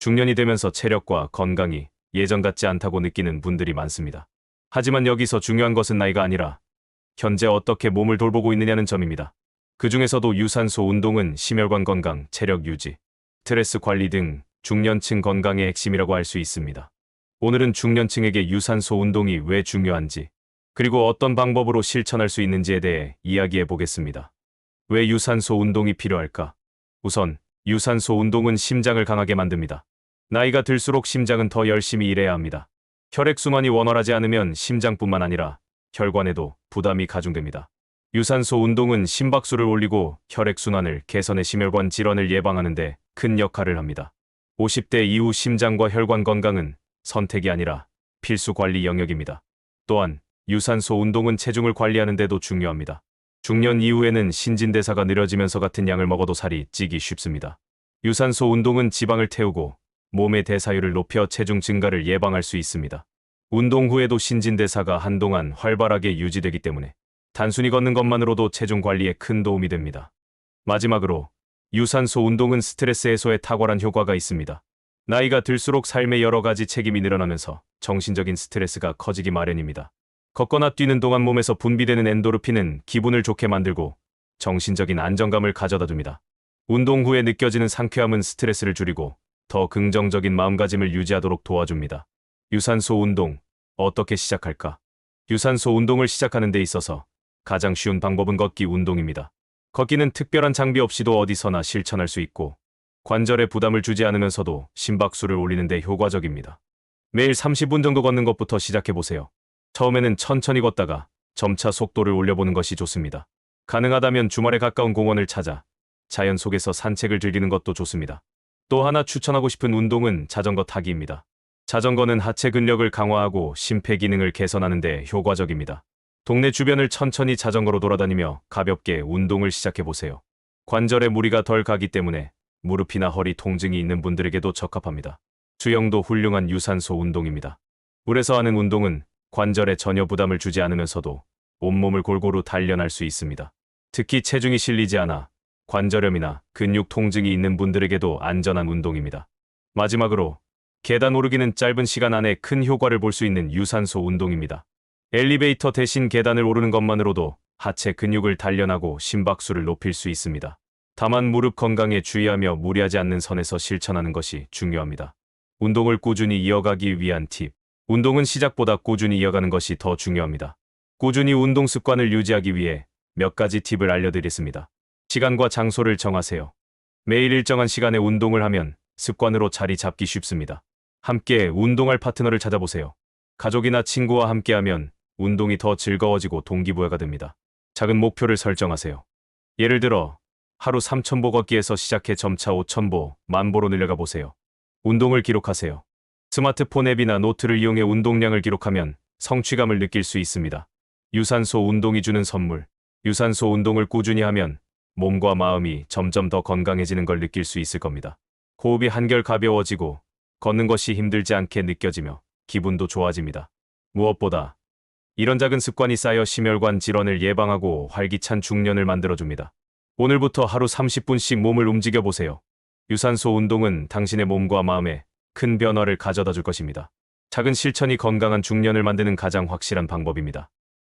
중년이 되면서 체력과 건강이 예전 같지 않다고 느끼는 분들이 많습니다. 하지만 여기서 중요한 것은 나이가 아니라 현재 어떻게 몸을 돌보고 있느냐는 점입니다. 그 중에서도 유산소 운동은 심혈관 건강, 체력 유지, 스트레스 관리 등 중년층 건강의 핵심이라고 할 수 있습니다. 오늘은 중년층에게 유산소 운동이 왜 중요한지, 그리고 어떤 방법으로 실천할 수 있는지에 대해 이야기해 보겠습니다. 왜 유산소 운동이 필요할까? 우선, 유산소 운동은 심장을 강하게 만듭니다. 나이가 들수록 심장은 더 열심히 일해야 합니다. 혈액순환이 원활하지 않으면 심장뿐만 아니라 혈관에도 부담이 가중됩니다. 유산소 운동은 심박수를 올리고 혈액순환을 개선해 심혈관 질환을 예방하는 데 큰 역할을 합니다. 50대 이후 심장과 혈관 건강은 선택이 아니라 필수 관리 영역입니다. 또한 유산소 운동은 체중을 관리하는 데도 중요합니다. 중년 이후에는 신진대사가 느려지면서 같은 양을 먹어도 살이 찌기 쉽습니다. 유산소 운동은 지방을 태우고 몸의 대사율을 높여 체중 증가를 예방할 수 있습니다. 운동 후에도 신진대사가 한동안 활발하게 유지되기 때문에 단순히 걷는 것만으로도 체중 관리에 큰 도움이 됩니다. 마지막으로 유산소 운동은 스트레스 해소에 탁월한 효과가 있습니다. 나이가 들수록 삶의 여러 가지 책임이 늘어나면서 정신적인 스트레스가 커지기 마련입니다. 걷거나 뛰는 동안 몸에서 분비되는 엔도르핀은 기분을 좋게 만들고 정신적인 안정감을 가져다 줍니다. 운동 후에 느껴지는 상쾌함은 스트레스를 줄이고 더 긍정적인 마음가짐을 유지하도록 도와줍니다. 유산소 운동, 어떻게 시작할까? 유산소 운동을 시작하는 데 있어서 가장 쉬운 방법은 걷기 운동입니다. 걷기는 특별한 장비 없이도 어디서나 실천할 수 있고 관절에 부담을 주지 않으면서도 심박수를 올리는 데 효과적입니다. 매일 30분 정도 걷는 것부터 시작해보세요. 처음에는 천천히 걷다가 점차 속도를 올려보는 것이 좋습니다. 가능하다면 주말에 가까운 공원을 찾아 자연 속에서 산책을 즐기는 것도 좋습니다. 또 하나 추천하고 싶은 운동은 자전거 타기입니다. 자전거는 하체 근력을 강화하고 심폐기능을 개선하는 데 효과적입니다. 동네 주변을 천천히 자전거로 돌아다니며 가볍게 운동을 시작해보세요. 관절에 무리가 덜 가기 때문에 무릎이나 허리 통증이 있는 분들에게도 적합합니다. 수영도 훌륭한 유산소 운동입니다. 물에서 하는 운동은 관절에 전혀 부담을 주지 않으면서도 온몸을 골고루 단련할 수 있습니다. 특히 체중이 실리지 않아 관절염이나 근육 통증이 있는 분들에게도 안전한 운동입니다. 마지막으로 계단 오르기는 짧은 시간 안에 큰 효과를 볼 수 있는 유산소 운동입니다. 엘리베이터 대신 계단을 오르는 것만으로도 하체 근육을 단련하고 심박수를 높일 수 있습니다. 다만 무릎 건강에 주의하며 무리하지 않는 선에서 실천하는 것이 중요합니다. 운동을 꾸준히 이어가기 위한 팁. 운동은 시작보다 꾸준히 이어가는 것이 더 중요합니다. 꾸준히 운동 습관을 유지하기 위해 몇 가지 팁을 알려드리겠습니다. 시간과 장소를 정하세요. 매일 일정한 시간에 운동을 하면 습관으로 자리 잡기 쉽습니다. 함께 운동할 파트너를 찾아보세요. 가족이나 친구와 함께하면 운동이 더 즐거워지고 동기부여가 됩니다. 작은 목표를 설정하세요. 예를 들어 하루 3,000보 걷기에서 시작해 점차 5,000보, 10,000보로 늘려가 보세요. 운동을 기록하세요. 스마트폰 앱이나 노트를 이용해 운동량을 기록하면 성취감을 느낄 수 있습니다. 유산소 운동이 주는 선물. 유산소 운동을 꾸준히 하면 몸과 마음이 점점 더 건강해지는 걸 느낄 수 있을 겁니다. 호흡이 한결 가벼워지고 걷는 것이 힘들지 않게 느껴지며 기분도 좋아집니다. 무엇보다 이런 작은 습관이 쌓여 심혈관 질환을 예방하고 활기찬 중년을 만들어줍니다. 오늘부터 하루 30분씩 몸을 움직여보세요. 유산소 운동은 당신의 몸과 마음에 큰 변화를 가져다 줄 것입니다. 작은 실천이 건강한 중년을 만드는 가장 확실한 방법입니다.